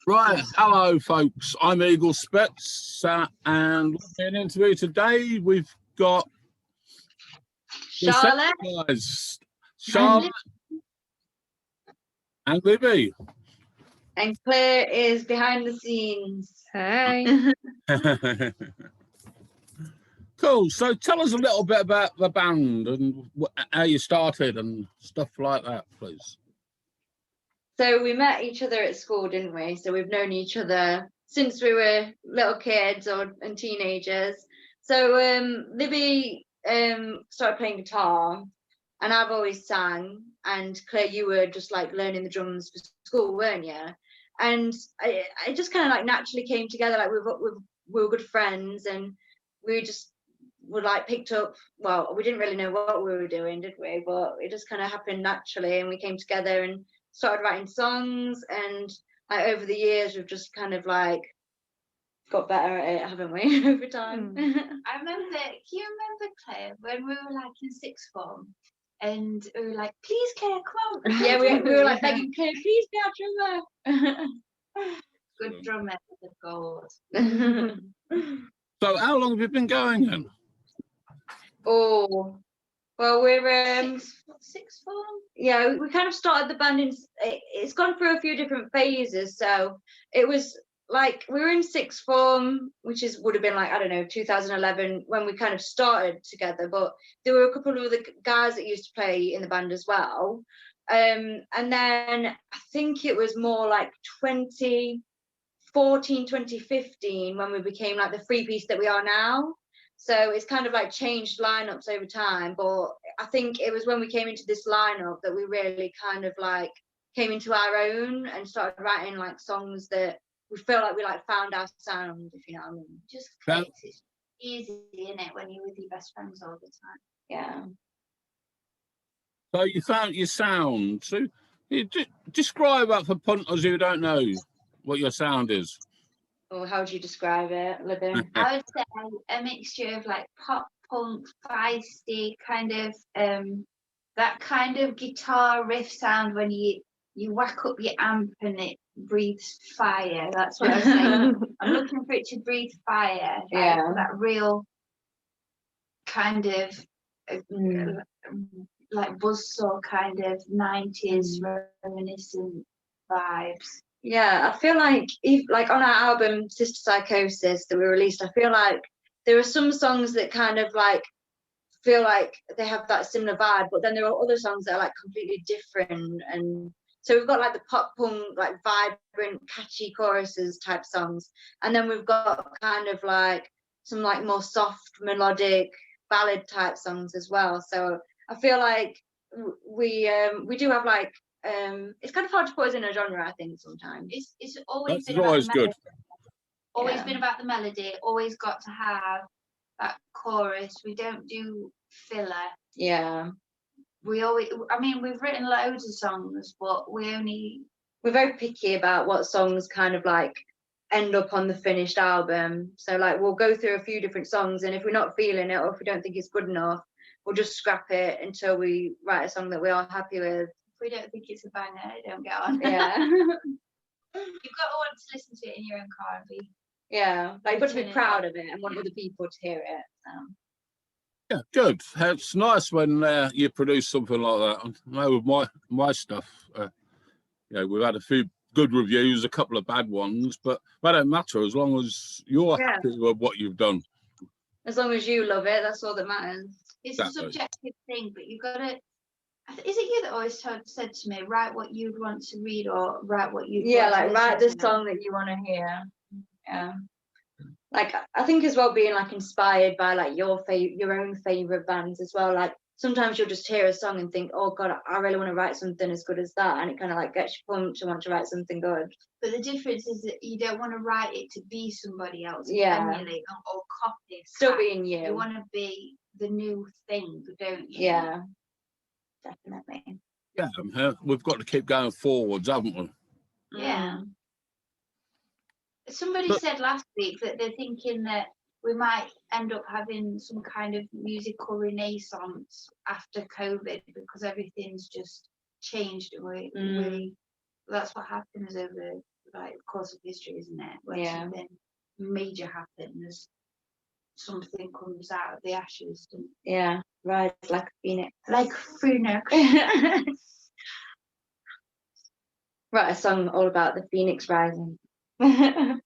Right, hello folks, I'm Eagle Spitz and in an interview today we've got Charlotte, Charlotte and Libby. and Claire is behind the scenes. Hey. Cool, so tell us a little bit about the band and how you started and stuff like that, please. So we met each other at school, didn't we? So we've known each other since we were little kids and teenagers. So Libby started playing guitar, and I've always sang. And Claire, you were just like learning the drums for school, weren't you? And I just kind of like naturally came together. Like we were good friends, and we just were like picked up. Well, we didn't really know what we were doing, did we? But it just kind of happened naturally, and we came together and started writing songs. And like over the years, we've just kind of like got better at it, haven't we? Over time. I remember. Can you remember, Claire, when we were like in sixth form? And we were like, please, Claire, come on. Yeah, we were like begging Claire, please be our drummer. Good drummer, the gold. So how long have you been going then? Oh, well, we're sixth form. yeah, we kind of started the band in. It's gone through a few different phases. So it was like we were in sixth form, which would have been like, I don't know, 2011 when we kind of started together. But there were a couple of other guys that used to play in the band as well. And then I think it was more like 2014, 2015 when we became like the three piece that we are now. So it's kind of like changed lineups over time. But I think it was when we came into this lineup that we really kind of like came into our own and started writing like songs that we feel like we like found our sound, if you know what I mean. Just clicks. It's easy, isn't it, when you're with your best friends all the time? Yeah. So you found your sound. So you describe that for punters who don't know what your sound is. Or how do you describe it, Libby? I would say a mixture of like pop punk, feisty, kind of that kind of guitar riff sound when you whack up your amp and it breathes fire. That's what I'm saying. I'm looking for it to breathe fire. Like, Yeah. that real kind of like buzzsaw kind of 90s reminiscent vibes. Yeah, I feel like like on our album Sister Psychosis that we released, I feel like there are some songs that kind of like feel like they have that similar vibe, but then there are other songs that are like completely different. And so we've got like the pop punk, like vibrant, catchy choruses type songs, and then we've got kind of like some like more soft melodic ballad type songs as well. So I feel like we do have like it's kind of hard to put us in a genre, I think sometimes. It's always That's been always about the good. always been about the melody, always got to have that chorus. We don't do filler. Yeah. We always, I mean, we've written loads of songs, but we're very picky about what songs kind of like end up on the finished album. So like we'll go through a few different songs, and if we're not feeling it or if we don't think it's good enough, we'll just scrap it until we write a song that we are happy with. If we don't think it's a banger, don't get on. Yeah. You've got to want to listen to it in your own car and be. Yeah, like you've got to be proud of it and want other people to hear it. Yeah, good. It's nice when you produce something like that. I know with my stuff, we've had a few good reviews, a couple of bad ones, but that don't matter as long as you're happy with what you've done. As long as you love it, that's all that matters. It's a subjective thing, but you've got to. Is it you that always said to me, write what you'd want to read or write what you'd want to write the song that you want to hear. Yeah. Like I think as well being like inspired by like your own favorite bands as well. Like sometimes you'll just hear a song and think, oh God, I really want to write something as good as that, and it kind of like gets you pumped to want to write something good. But the difference is that you don't want to write it to be somebody else, emulate or copy. Still being you. You want to be the new thing, don't you? Yeah, definitely. Yeah, we've got to keep going forwards, haven't we? Yeah. Somebody said last week that they're thinking that we might end up having some kind of musical renaissance after COVID because everything's just changed. That's what happens over like course of history, isn't it? When Yeah. something major happens, something comes out of the ashes. Yeah, rise like a phoenix. Like phoenix. Write a song all about the phoenix rising. Like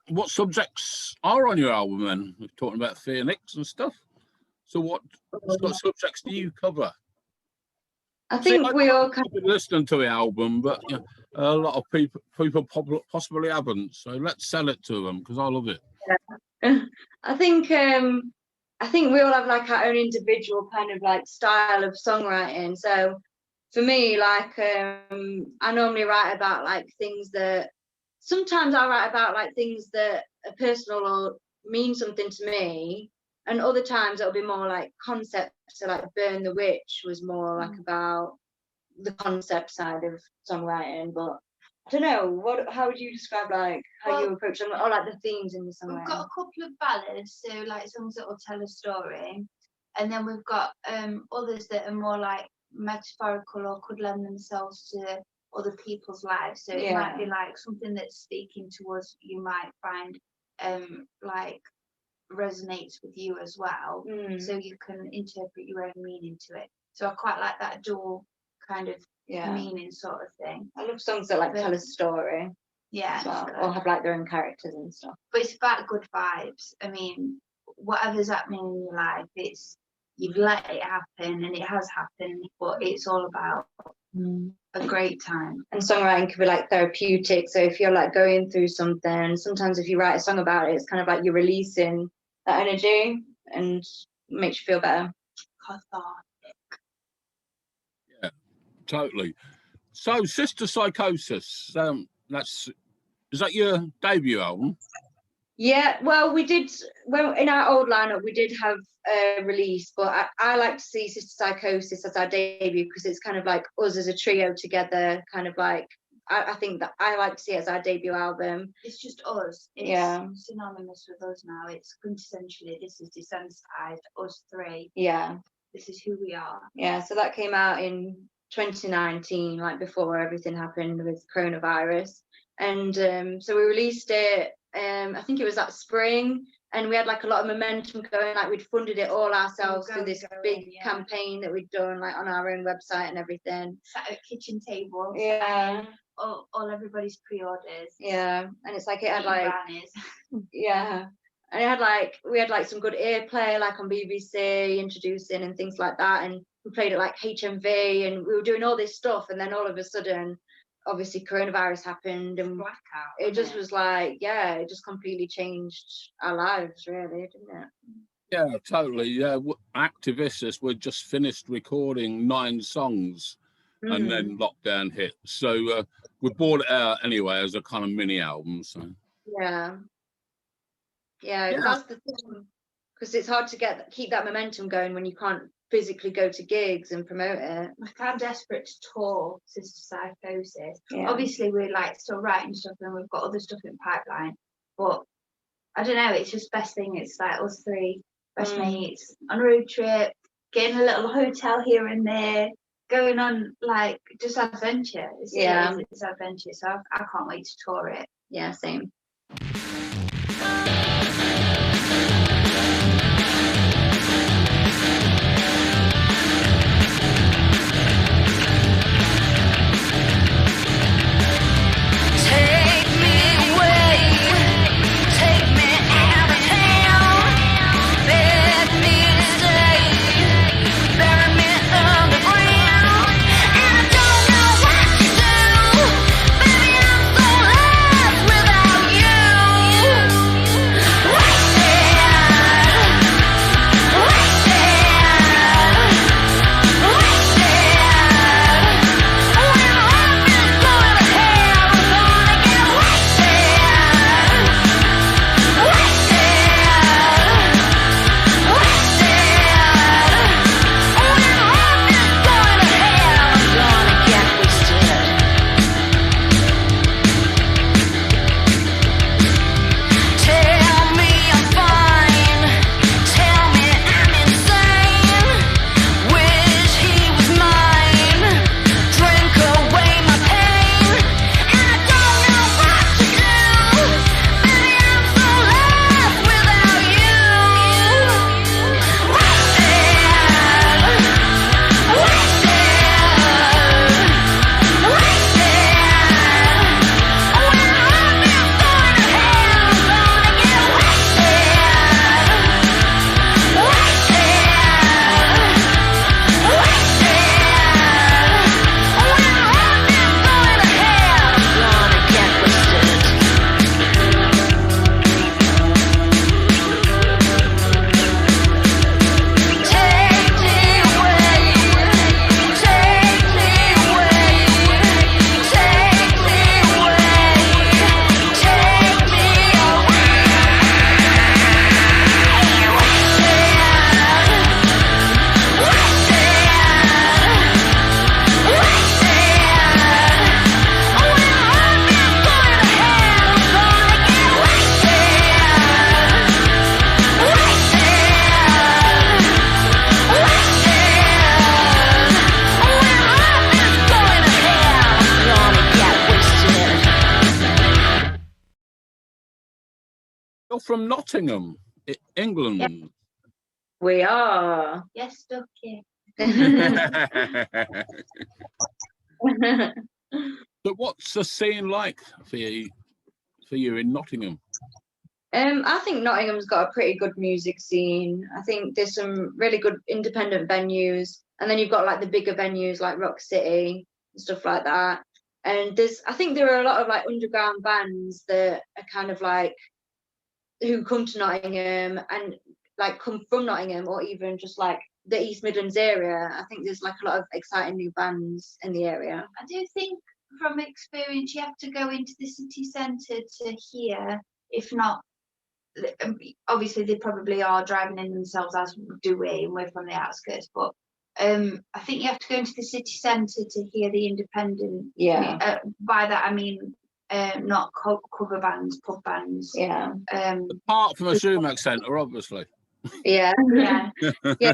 what subjects are on your album then? We're talking about Phoenix and stuff. So what sort of subjects do you cover? I think we all I've been listening to the album, but you know, a lot of people possibly haven't. So let's sell it to them because I love it. I think we all have like our own individual kind of like style of songwriting. So for me, like I normally write about like things that sometimes I write about like things that are personal or mean something to me, and other times it'll be more like concepts. So like Burn the Witch was more like about the concept side of songwriting, but I don't know, how would you describe like how you approach them, or like the themes in the songwriting? We've got a couple of ballads, so like songs that will tell a story, and then we've got others that are more like metaphorical or could lend themselves to other people's lives. So it might be like something that's speaking to us, you might find like resonates with you as well, so you can interpret your own meaning to it. So I quite like that dual kind of meaning sort of thing. I love songs that like tell a story, as well, or have like their own characters and stuff. But it's about good vibes. I mean, whatever's happening in your life, it's you've let it happen and it has happened, but it's all about a great time. And songwriting can be like therapeutic. So if you're like going through something, sometimes if you write a song about it, it's kind of like you're releasing that energy and makes you feel better. Cathartic. Yeah, totally. So Sister Psychosis, is that your debut album? Yeah, well, we did, well, in our old lineup, we did have a release, but I like to see Sister Psychosis as our debut because it's kind of like us as a trio together, kind of like, I think that I like to see it as our debut album. It's just us. It's synonymous with us now. It's quintessentially, this is Desensitised, us three. Yeah. This is who we are. Yeah, so that came out in 2019, like before everything happened with coronavirus. And so we released it, I think it was that spring, and we had like a lot of momentum going, like we'd funded it all ourselves through this big campaign that we'd done like on our own website and everything. Sat at kitchen tables. Yeah. All everybody's pre-orders. Yeah, and it's like it had like brownies. Yeah, and it had like we had like some good airplay like on BBC introducing and things like that, and we played it like HMV and we were doing all this stuff, and then all of a sudden obviously coronavirus happened and blackout, it just was like, yeah, it just completely changed our lives really, didn't it? Yeah, totally. Yeah, Activists were just finished recording 9 songs and then lockdown hit, so we brought it out anyway as a kind of mini album. So yeah, that's the thing, because it's hard to keep that momentum going when you can't physically go to gigs and promote it. Like, I'm desperate to tour Sister Psychosis. Obviously we're like still writing stuff and we've got other stuff in pipeline, but I don't know, it's just best thing, it's like us three best mates on a road trip, getting a little hotel here and there, going on like just adventure. It's adventure, so I can't wait to tour it. Yeah, same. You're from Nottingham, England. Yeah. We are. Yes, Ducky. But what's the scene like for you in Nottingham? I think Nottingham's got a pretty good music scene. I think there's some really good independent venues, and then you've got like the bigger venues like Rock City and stuff like that. And I think there are a lot of like underground bands that are kind of like who come to Nottingham and like come from Nottingham, or even just like the East Midlands area. I think there's like a lot of exciting new bands in the area. I do think from experience you have to go into the city centre to hear, if not, obviously they probably are driving in themselves as do we, and we're from the outskirts, but I think you have to go into the city centre to hear the independent. Yeah. By that I mean not cover bands, pub bands. Yeah. Apart from a Sumac Centre, obviously. Yeah. Yeah. Yeah.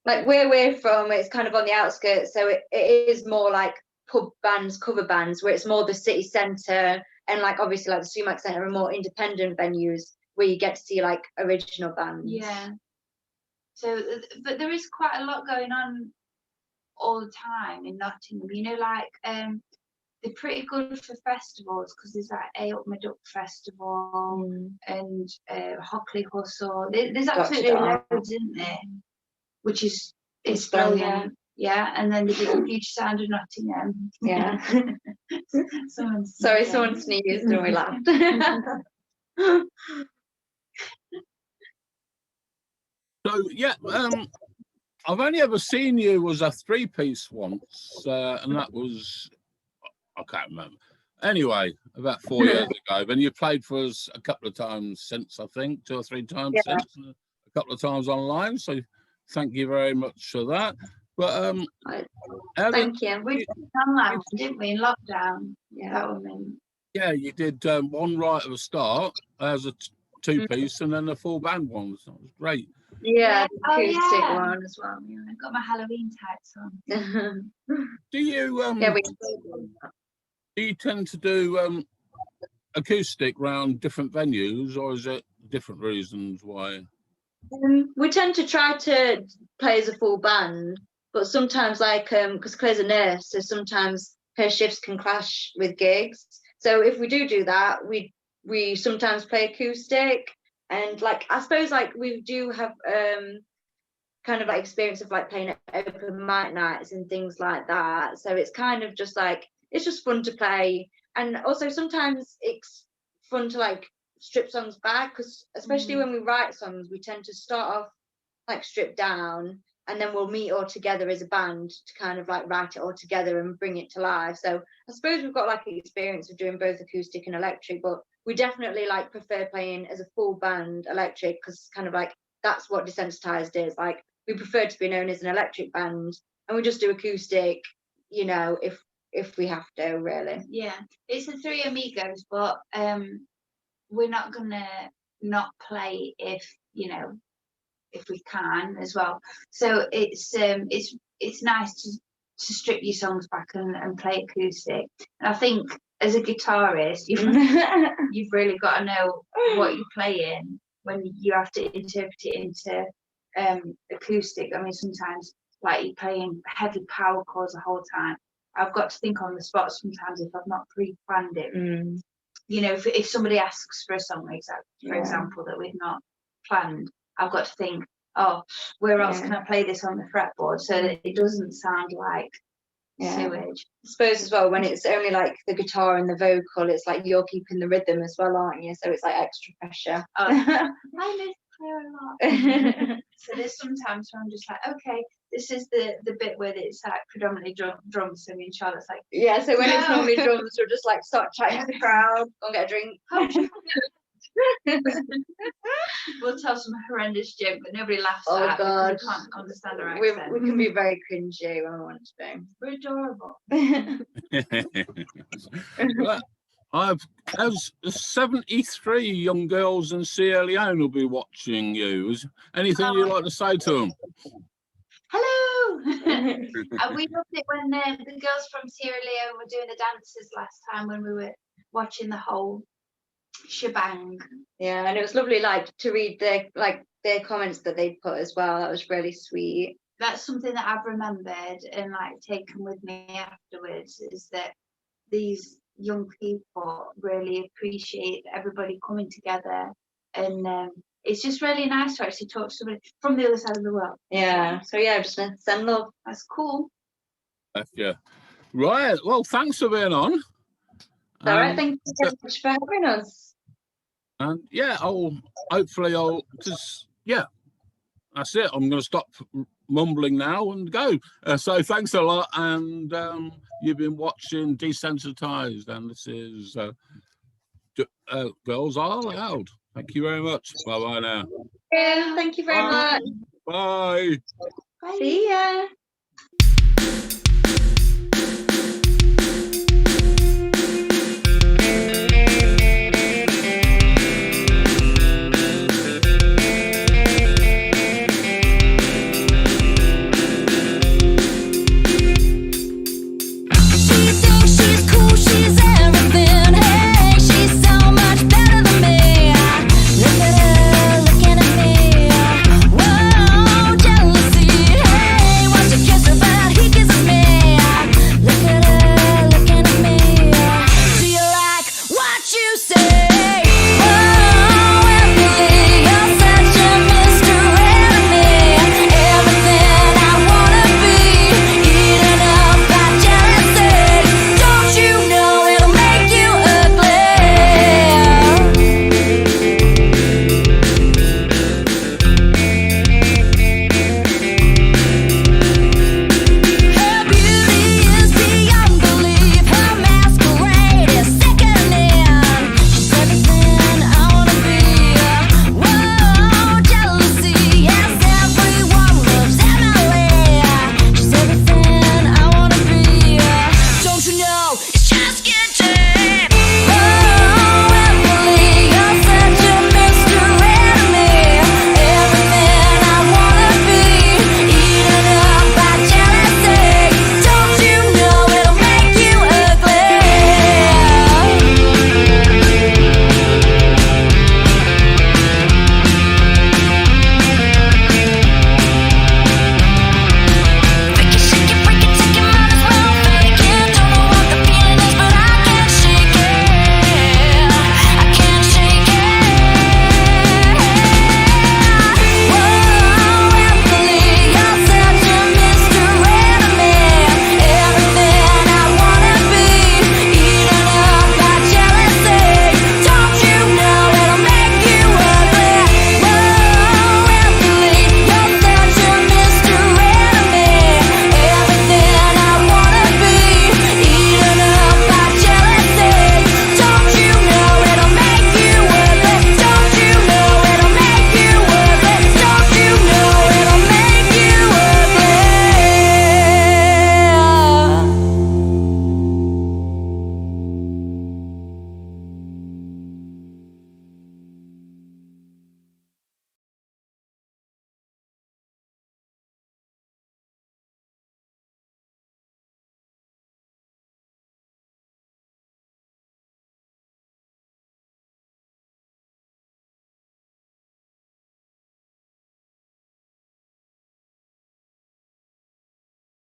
Like where we're from, it's kind of on the outskirts, so it is more like pub bands, cover bands, where it's more the city centre, and like obviously like the Sumac Centre are more independent venues where you get to see like original bands. Yeah. So, but there is quite a lot going on all the time in Nottingham. You know, like they're pretty good for festivals, because there's like A Up My Duck Festival and Hockley Hustle. There's absolutely loads, isn't there? Which is it's brilliant. Yeah, and then they do the Future Sound of Nottingham. Yeah. Someone sneezed and we laughed. So yeah, I've only ever seen you as a 3-piece once, and that was, I can't remember. Anyway, about 4 years ago. Then you played for us a couple of times since, I think, 2 or 3 times since, a couple of times online. So thank you very much for that. But thank you. We did online, didn't we, in lockdown? Yeah. That woman. Yeah, you did one right at the start as a 2-piece, and then a full band one. So it was great. Yeah, the Oh, acoustic yeah. one as well. I got my Halloween tights on. Do you Yeah, we do you tend to do acoustic round different venues, or is it different reasons why? we tend to try to play as a full band, but sometimes like because Claire's a nurse, so sometimes her shifts can clash with gigs. So if we do that, we sometimes play acoustic, and like I suppose like we do have kind of like experience of like playing at open mic nights and things like that. So it's kind of just like it's just fun to play, and also sometimes it's fun to like strip songs back, because especially when we write songs, we tend to start off like stripped down, and then we'll meet all together as a band to kind of like write it all together and bring it to life. So I suppose we've got like the experience of doing both acoustic and electric, but we definitely like prefer playing as a full band electric, because kind of like that's what Desensitised is. Like we prefer to be known as an electric band, and we just do acoustic, you know, if we have to, really. Yeah, it's the Three Amigos, but we're not gonna not play if, you know, if we can as well. So it's nice to strip your songs back and play acoustic. And I think as a guitarist, you've really got to know what you're playing when you have to interpret it into acoustic. I mean, sometimes like you're playing heavy power chords the whole time. I've got to think on the spot sometimes if I've not pre-planned it. You know, if somebody asks for a song, for example, that we've not planned, I've got to think, oh, where else can I play this on the fretboard so that it doesn't sound like sewage. I suppose as well, when it's only like the guitar and the vocal, it's like you're keeping the rhythm as well, aren't you? So it's like extra pressure. I miss Claire a lot. So there's sometimes where I'm just like, okay, this is the bit where it's like predominantly drums. So me and Charlotte's like, yeah. So when it's normally drums, we'll just like start chatting to the crowd, go and get a drink. We'll tell some horrendous joke, but nobody laughs Oh at God, because we can't understand our we accent. we can be very cringy when we want to be. We're adorable. Well, as 73 young girls in Sierra Leone will be watching you. Is anything you'd like to say to them? Hello. We loved it when the girls from Sierra Leone were doing the dances last time when we were watching the whole shebang. Yeah, and it was lovely, like, to read their comments that they put as well. That was really sweet. That's something that I've remembered and like taken with me afterwards, is that these young people really appreciate everybody coming together, and it's just really nice to actually talk to somebody from the other side of the world. Yeah, so yeah, just send love. That's cool. Yeah. Right. Well, thanks for being on. All right, thank you so much for having us. And yeah, because yeah, that's it. I'm going to stop mumbling now and go. So thanks a lot. And you've been watching Desensitized, and this is Girls Are Loud. Thank you very much. Bye bye now. Yeah, thank you very much. Bye. See ya.